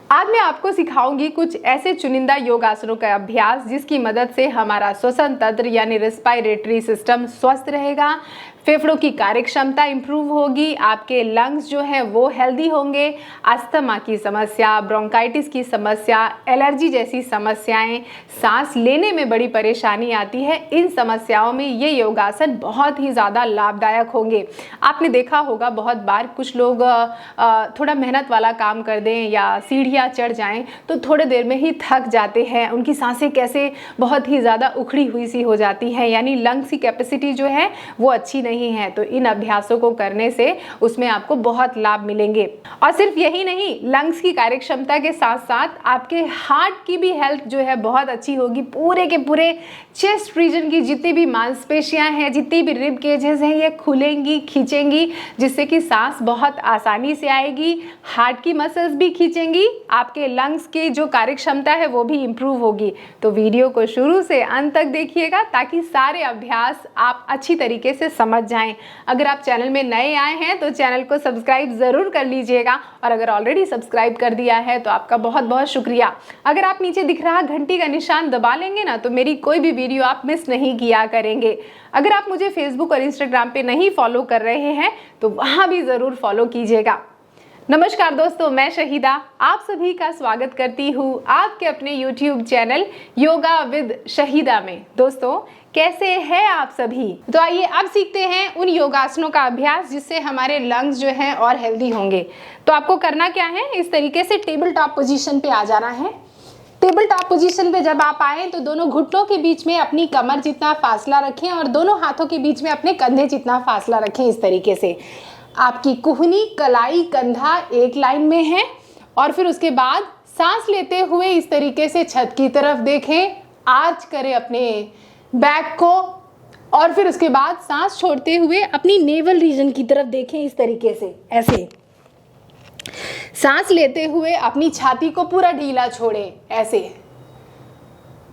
आज मैं आपको सिखाऊंगी कुछ ऐसे चुनिंदा योगासनों का अभ्यास जिसकी मदद से हमारा श्वसन तंत्र यानी रेस्पिरेटरी सिस्टम स्वस्थ रहेगा, फेफड़ों की कार्यक्षमता इंप्रूव होगी, आपके लंग्स जो हैं वो हेल्दी होंगे, अस्थमा की समस्या, ब्रोंकाइटिस की समस्या, एलर्जी जैसी समस्याएं, सांस लेने में बड़ी परेशानी आती है, इन समस्याओं में ये योगासन बहुत ही ज़्यादा लाभदायक होंगे। आपने देखा होगा बहुत बार कुछ लोग थोड़ा मेहनत वाला काम कर दें या सीढ़ियाँ चढ़ जाएं तो थोड़े देर में ही थक जाते हैं, उनकी सांसें कैसे बहुत ही ज़्यादा उखड़ी हुई सी हो जाती हैं, यानी लंग्स की कैपेसिटी जो है वो अच्छी नहीं है। तो इन अभ्यासों को करने से उसमें आपको बहुत लाभ मिलेंगे। और सिर्फ यही नहीं, लंग्स की कार्यक्षमता के साथ साथ आपके हार्ट की भी हेल्थ जो है बहुत अच्छी होगी। पूरे के पूरे चेस्ट रीजन की जितनी भी मांसपेशियां हैं, जितनी भी रिब केजेस हैं, ये खुलेंगी, खींचेंगी, जिससे कि सांस बहुत आसानी से आएगी। हार्ट की मसल्स भी खींचेंगी, आपके लंग्स की जो कार्यक्षमता है वो भी इम्प्रूव होगी। तो वीडियो को शुरू से अंत तक देखिएगा ताकि सारे अभ्यास आप अच्छी तरीके से समझ जाएं। अगर आप चैनल में नए आए हैं तो चैनल को सब्सक्राइब ज़रूर कर लीजिएगा, और अगर ऑलरेडी सब्सक्राइब कर दिया है तो आपका बहुत बहुत शुक्रिया। अगर आप नीचे दिख रहा घंटी का निशान दबा लेंगे ना तो मेरी कोई भी वीडियो आप मिस नहीं किया करेंगे। अगर आप मुझे फेसबुक और इंस्टाग्राम पे नहीं फॉलो कर रहे हैं तो वहाँ भी ज़रूर फॉलो कीजिएगा। नमस्कार दोस्तों, मैं शहीदा आप सभी का स्वागत करती हूँ आपके अपने YouTube channel yoga with Shahida में। दोस्तों कैसे हैं आप सभी? तो आइए अब सीखते हैं उन योगासनों का अभ्यास जिससे हमारे लंग्स जो हैं और हेल्दी होंगे। तो आपको करना क्या है, इस तरीके से टेबल टॉप पोजीशन पे आ जाना है। टेबल टॉप पोजीशन पे जब आप आए तो दोनों घुटनों के बीच में अपनी कमर जितना फासला रखें और दोनों हाथों के बीच में अपने कंधे जितना फासला रखें। इस तरीके से आपकी कुहनी, कलाई, कंधा एक लाइन में है। और फिर उसके बाद सांस लेते हुए इस तरीके से छत की तरफ देखें, आर्च करें अपने बैक को, और फिर उसके बाद सांस छोड़ते हुए अपनी नेवल रीजन की तरफ देखें। इस तरीके से ऐसे सांस लेते हुए अपनी छाती को पूरा ढीला छोड़ें ऐसे,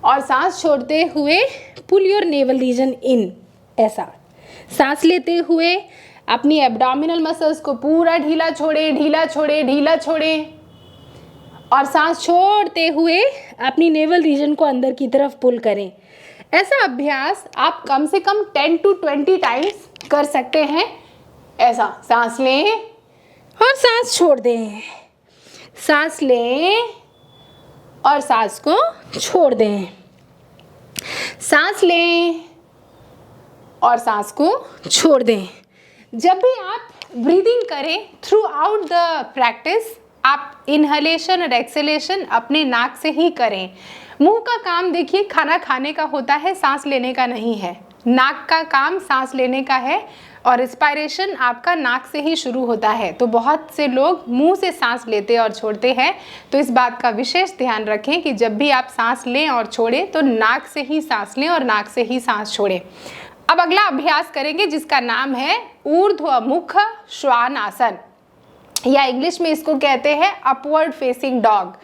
और सांस छोड़ते हुए पुल योर नेवल रीजन इन ऐसा। सांस लेते हुए अपनी एब्डोमिनल मसल्स को पूरा ढीला छोड़ें, ढीला छोड़ें, ढीला छोड़ें, और सांस छोड़ते हुए अपनी नेवल रीजन को अंदर की तरफ पुल करें। ऐसा अभ्यास आप कम से कम 10 to 20 टाइम्स कर सकते हैं। ऐसा सांस लें और सांस छोड़ दें, सांस लें और सांस को छोड़ दें, सांस लें और सांस को छोड़ दें। जब भी आप ब्रीदिंग करें थ्रू आउट द प्रैक्टिस, आप इनहलेशन और एक्सहेलेशन अपने नाक से ही करें। मुंह का काम देखिए खाना खाने का होता है, सांस लेने का नहीं है। नाक का काम सांस लेने का है और रिस्पायरेशन आपका नाक से ही शुरू होता है। तो बहुत से लोग मुंह से सांस लेते और छोड़ते हैं, तो इस बात का विशेष ध्यान रखें कि जब भी आप सांस लें और छोड़ें तो नाक से ही सांस लें और नाक से ही सांस छोड़ें। अब अगला अभ्यास करेंगे जिसका नाम है ऊर्ध्वमुख श्वान आसन, या इंग्लिश में इसको कहते हैं अपवर्ड फेसिंग डॉग।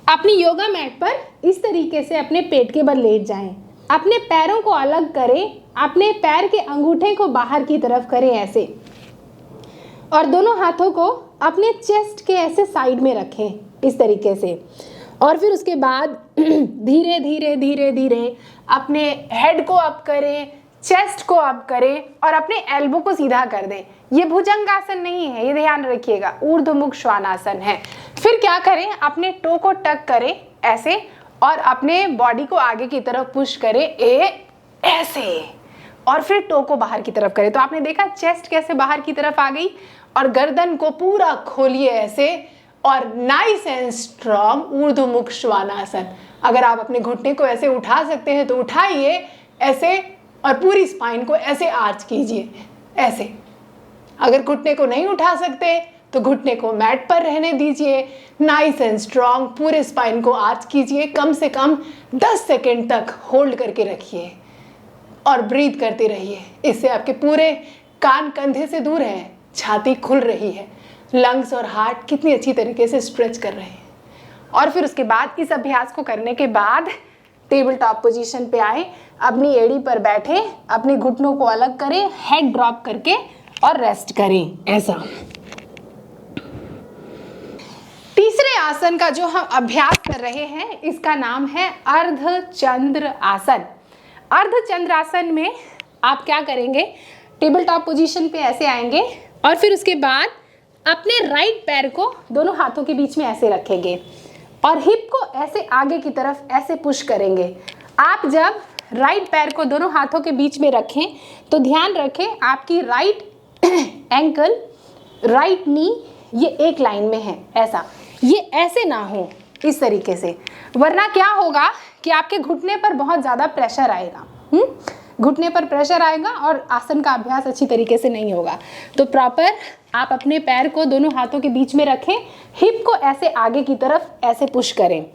अपनी योगा मैट पर इस तरीके से अपने पेट के बल लेट जाएं। अपने पैरों को अलग करें, अपने पैर के अंगूठे को बाहर की तरफ करें ऐसे, और दोनों हाथों को अपने चेस्ट के ऐसे साइड में रखें इस तरीके से। और फिर उसके बाद धीरे धीरे धीरे धीरे अपने हेड को अप करें, चेस्ट को अप करें और अपने एल्बो को सीधा कर दें। ये भुजंगासन नहीं है, ये ध्यान रखिएगा, ऊर्ध्वमुख श्वानासन है। फिर क्या करें, अपने टो को टक करें ऐसे और अपने बॉडी को आगे की तरफ पुश करें ऐसे, और फिर टो को बाहर की तरफ करें। तो आपने देखा चेस्ट कैसे बाहर की तरफ आ गई, और गर्दन को पूरा खोलिए ऐसे, और नाइस एंड स्ट्रॉन्ग ऊर्ध्वमुख श्वानासन। अगर आप अपने घुटने को ऐसे उठा सकते हैं तो उठाइए ऐसे, और पूरी स्पाइन को ऐसे आर्च कीजिए ऐसे। अगर घुटने को नहीं उठा सकते तो घुटने को मैट पर रहने दीजिए। नाइस एंड स्ट्रॉन्ग पूरे स्पाइन को आर्च कीजिए, कम से कम 10 सेकेंड तक होल्ड करके रखिए और ब्रीथ करते रहिए। इससे आपके पूरे कान कंधे से दूर है, छाती खुल रही है, लंग्स और हार्ट कितनी अच्छी तरीके से स्ट्रेच कर रहे हैं। और फिर उसके बाद इस अभ्यास को करने के बाद टेबल टॉप पोजीशन पे आए, अपनी एड़ी पर बैठे, अपने घुटनों को अलग करें, हेड ड्रॉप करके और रेस्ट करें ऐसा। तीसरे आसन का जो हम अभ्यास कर रहे हैं इसका नाम है अर्धचंद्र आसन। अर्धचंद्र आसन में आप क्या करेंगे, टेबल टॉप पोजीशन पे ऐसे आएंगे और फिर उसके बाद अपने राइट पैर को दोनों हाथों के बीच में ऐसे रखेंगे और हिप को ऐसे आगे की तरफ ऐसे पुश करेंगे। आप जब राइट पैर को दोनों हाथों के बीच में रखें तो ध्यान रखें आपकी राइट एंकल, राइट नी ये एक लाइन में है, ऐसा, ये ऐसे ना हो इस तरीके से, वरना क्या होगा कि आपके घुटने पर बहुत ज़्यादा प्रेशर आएगा। घुटने पर प्रेशर आएगा और आसन का अभ्यास अच्छी तरीके से नहीं होगा। तो प्रॉपर आप अपने पैर को दोनों हाथों के बीच में रखें, हिप को ऐसे आगे की तरफ ऐसे पुश करें।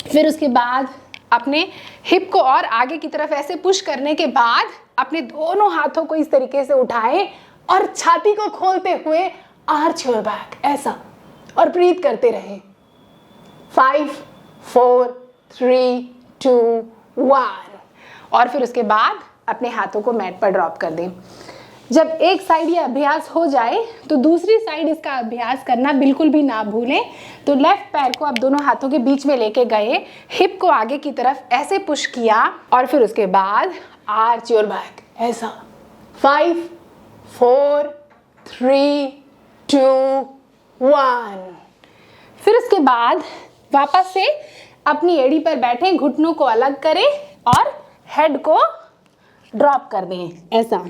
फिर उसके बाद अपने हिप को और आगे की तरफ ऐसे पुश करने के बाद अपने दोनों हाथों को इस तरीके से उठाएं और छाती को खोलते हुए आर्च योर बैक, ऐसा, और ब्रीथ करते रहें। 5 4 3 2 1 और फिर उसके बाद अपने हाथों को मैट पर ड्रॉप कर दें। जब एक साइड ये अभ्यास हो जाए तो दूसरी साइड इसका अभ्यास करना बिल्कुल भी ना भूलें। तो लेफ्ट पैर को आप दोनों हाथों के बीच में लेके गए, हिप को आगे की तरफ ऐसे पुश किया और फिर उसके बाद आर्च योर बैक, ऐसा। 5 4 3 2 1 फिर उसके बाद वापस से अपनी एड़ी पर बैठें, घुटनों को अलग करें और हेड को ड्रॉप कर दें, ऐसा।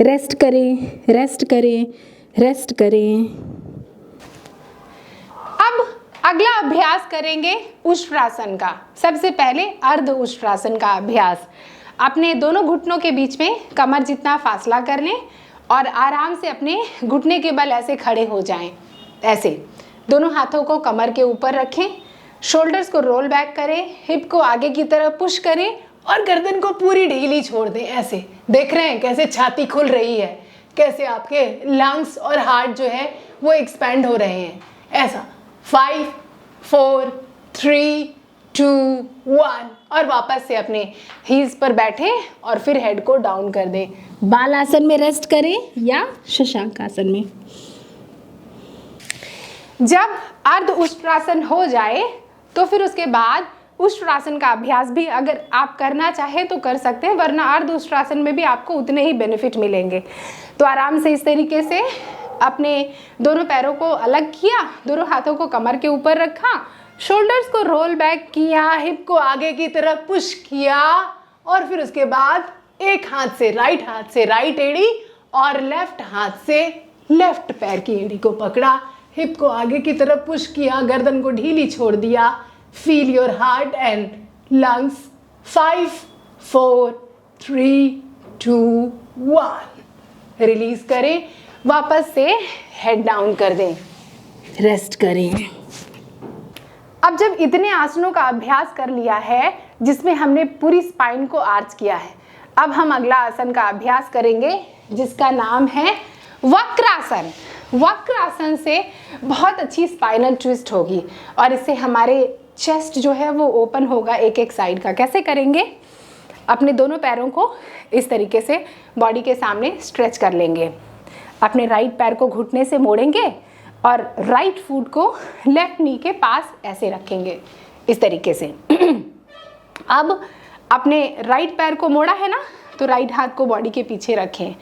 रेस्ट करें, रेस्ट करें, रेस्ट करें। अब अगला अभ्यास करेंगे उष्ट्रासन का। सबसे पहले अर्ध उष्ट्रासन का अभ्यास। अपने दोनों घुटनों के बीच में कमर जितना फासला कर लें और आराम से अपने घुटने के बल ऐसे खड़े हो जाएं, ऐसे। दोनों हाथों को कमर के ऊपर रखें, शोल्डर्स को रोल बैक करें, हिप को आगे की तरफ पुश करें और गर्दन को पूरी ढीली छोड़ दें, ऐसे। देख रहे हैं कैसे छाती खुल रही है, कैसे आपके लंग्स और हार्ट जो है वो एक्सपैंड हो रहे हैं, ऐसा। 5 4 3 2 1 और वापस से अपने हील्स पर बैठे और फिर हेड को डाउन कर दें। बाल आसन में रेस्ट करें या शशांक आसन में। जब अर्ध उष्ट्रासन हो जाए तो फिर उसके बाद उष्ट्रासन का अभ्यास भी अगर आप करना चाहें तो कर सकते हैं, वरना अर्ध उष्ट्रासन में भी आपको उतने ही बेनिफिट मिलेंगे। तो आराम से इस तरीके से अपने दोनों पैरों को अलग किया, दोनों हाथों को कमर के ऊपर रखा, शोल्डर्स को रोल बैक किया, हिप को आगे की तरफ पुश किया और फिर उसके बाद एक हाथ से राइट एड़ी और लेफ्ट हाथ से लेफ्ट पैर की एड़ी को पकड़ा, हिप को आगे की तरफ पुश किया, गर्दन को ढीली छोड़ दिया। Feel your heart and lungs. 5 4 3 2 1 release करें, वापस से हेड डाउन कर दें, रेस्ट करें। अब जब इतने आसनों का अभ्यास कर लिया है जिसमें हमने पूरी स्पाइन को आर्च किया है, अब हम अगला आसन का अभ्यास करेंगे जिसका नाम है वक्रासन। वक्रासन से बहुत अच्छी स्पाइनल ट्विस्ट होगी और इससे हमारे चेस्ट जो है वो ओपन होगा एक एक साइड का। कैसे करेंगे? अपने दोनों पैरों को इस तरीके से बॉडी के सामने स्ट्रेच कर लेंगे, अपने राइट पैर को घुटने से मोड़ेंगे और राइट फुट को लेफ्ट नी के पास ऐसे रखेंगे इस तरीके से। अब अपने राइट पैर को मोड़ा है ना, तो राइट हाथ को बॉडी के पीछे रखें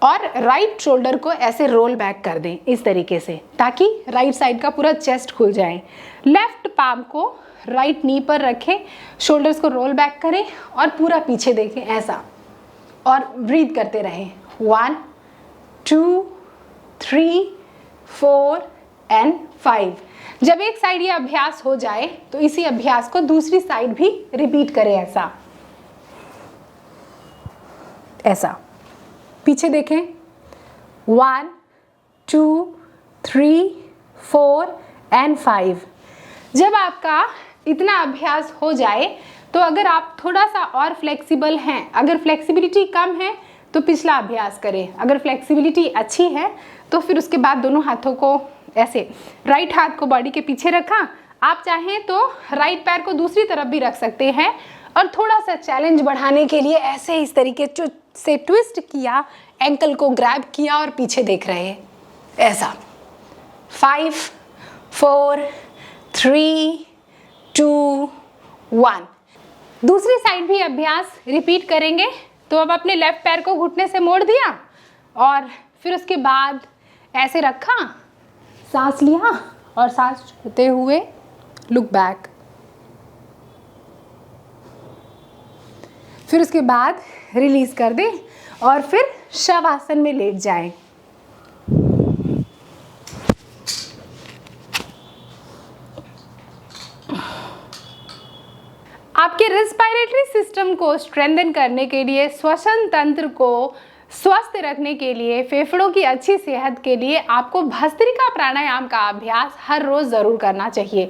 और राइट शोल्डर को ऐसे रोल बैक कर दें इस तरीके से, ताकि राइट साइड का पूरा चेस्ट खुल जाए। लेफ्ट पाम को राइट नी पर रखें, शोल्डर्स को रोल बैक करें और पूरा पीछे देखें, ऐसा, और ब्रीथ करते रहें। 1 2 3 4 एंड 5। जब एक साइड ये अभ्यास हो जाए तो इसी अभ्यास को दूसरी साइड भी रिपीट करें, ऐसा पीछे देखें। 1 2 3 4 एंड 5। जब आपका इतना अभ्यास हो जाए तो अगर आप थोड़ा सा और फ्लेक्सिबल हैं, अगर फ्लेक्सिबिलिटी कम है तो पिछला अभ्यास करें, अगर फ्लेक्सिबिलिटी अच्छी है तो फिर उसके बाद दोनों हाथों को ऐसे, राइट हाथ को बॉडी के पीछे रखा, आप चाहें तो राइट पैर को दूसरी तरफ भी रख सकते हैं और थोड़ा सा चैलेंज बढ़ाने के लिए ऐसे इस तरीके से ट्विस्ट किया, एंकल को ग्रैब किया और पीछे देख रहे हैं, ऐसा। 5 4, 3, 2, 1। दूसरी साइड भी अभ्यास रिपीट करेंगे। तो अब अपने लेफ्ट पैर को घुटने से मोड़ दिया और फिर उसके बाद ऐसे रखा, सांस लिया और सांस छोड़ते हुए लुक बैक। फिर उसके बाद रिलीज कर दें और फिर शवासन में लेट जाएं। आपके रेस्पिरेटरी सिस्टम को स्ट्रेंथन करने के लिए, श्वसन तंत्र को स्वस्थ रखने के लिए, फेफड़ों की अच्छी सेहत के लिए आपको भस्त्रिका प्राणायाम का अभ्यास हर रोज जरूर करना चाहिए।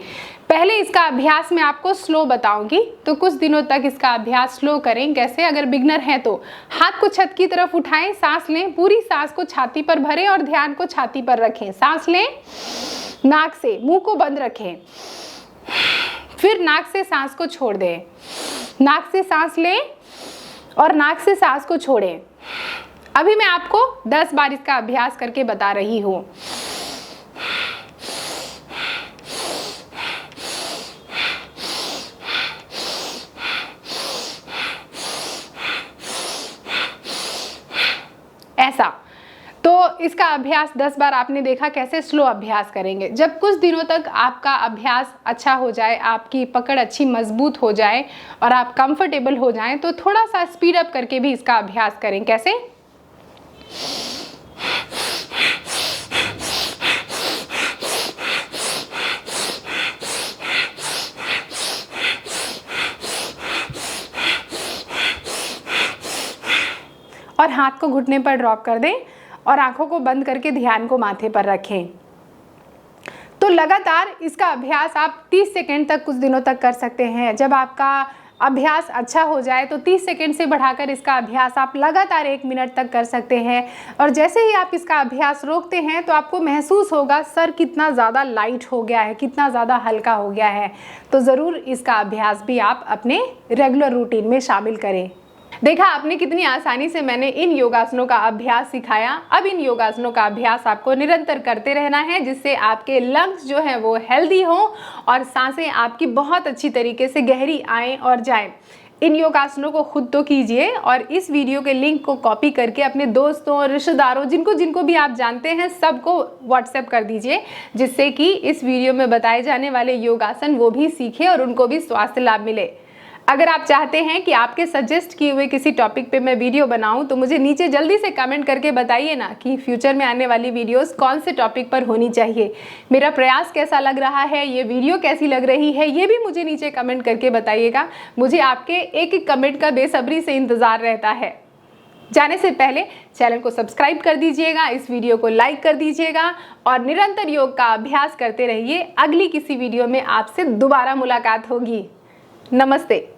पहले इसका अभ्यास मैं आपको स्लो बताऊंगी, तो कुछ दिनों तक इसका अभ्यास स्लो करें। कैसे? अगर बिगनर हैं तो हाथ को छत की तरफ उठाएं, सांस लें, पूरी सांस को छाती पर भरें और ध्यान को छाती पर रखें। सांस लें नाक से, मुंह को बंद रखें, फिर नाक से सांस को छोड़ दें। नाक से सांस लें और नाक से सांस को छोड़ें। अभी मैं आपको 10 बार इसका अभ्यास करके बता रही हूं। ऐसा। तो इसका अभ्यास 10 बार आपने देखा कैसे स्लो अभ्यास करेंगे। जब कुछ दिनों तक आपका अभ्यास अच्छा हो जाए, आपकी पकड़ अच्छी मजबूत हो जाए और आप कंफर्टेबल हो जाएं, तो थोड़ा सा स्पीड अप करके भी इसका अभ्यास करें। कैसे? और हाथ को घुटने पर ड्रॉप कर दें और आंखों को बंद करके ध्यान को माथे पर रखें। तो लगातार इसका अभ्यास आप 30 सेकंड तक कुछ दिनों तक कर सकते हैं। जब आपका अभ्यास अच्छा हो जाए तो 30 सेकंड से बढ़ाकर इसका अभ्यास आप लगातार 1 मिनट तक कर सकते हैं। और जैसे ही आप इसका अभ्यास रोकते हैं तो आपको महसूस होगा सर कितना ज़्यादा लाइट हो गया है, कितना ज़्यादा हल्का हो गया है। तो ज़रूर इसका अभ्यास भी आप अपने रेगुलर रूटीन में शामिल करें। देखा आपने कितनी आसानी से मैंने इन योगासनों का अभ्यास सिखाया। अब इन योगासनों का अभ्यास आपको निरंतर करते रहना है, जिससे आपके लंग्स जो हैं वो हेल्दी हों और सांसें आपकी बहुत अच्छी तरीके से गहरी आएँ और जाएं। इन योगासनों को खुद तो कीजिए और इस वीडियो के लिंक को कॉपी करके अपने दोस्तों, रिश्तेदारों, जिनको भी आप जानते हैं सबको व्हाट्सएप कर दीजिए, जिससे कि इस वीडियो में बताए जाने वाले योगासन वो भी सीखें और उनको भी स्वास्थ्य लाभ मिले। अगर आप चाहते हैं कि आपके सजेस्ट किए हुए किसी टॉपिक पे मैं वीडियो बनाऊं, तो मुझे नीचे जल्दी से कमेंट करके बताइए ना कि फ्यूचर में आने वाली वीडियोस कौन से टॉपिक पर होनी चाहिए। मेरा प्रयास कैसा लग रहा है, ये वीडियो कैसी लग रही है, ये भी मुझे नीचे कमेंट करके बताइएगा। मुझे आपके एक एक कमेंट का बेसब्री से इंतज़ार रहता है। जाने से पहले चैनल को सब्सक्राइब कर दीजिएगा, इस वीडियो को लाइक कर दीजिएगा और निरंतर योग का अभ्यास करते रहिए। अगली किसी वीडियो में आपसे दोबारा मुलाकात होगी। नमस्ते।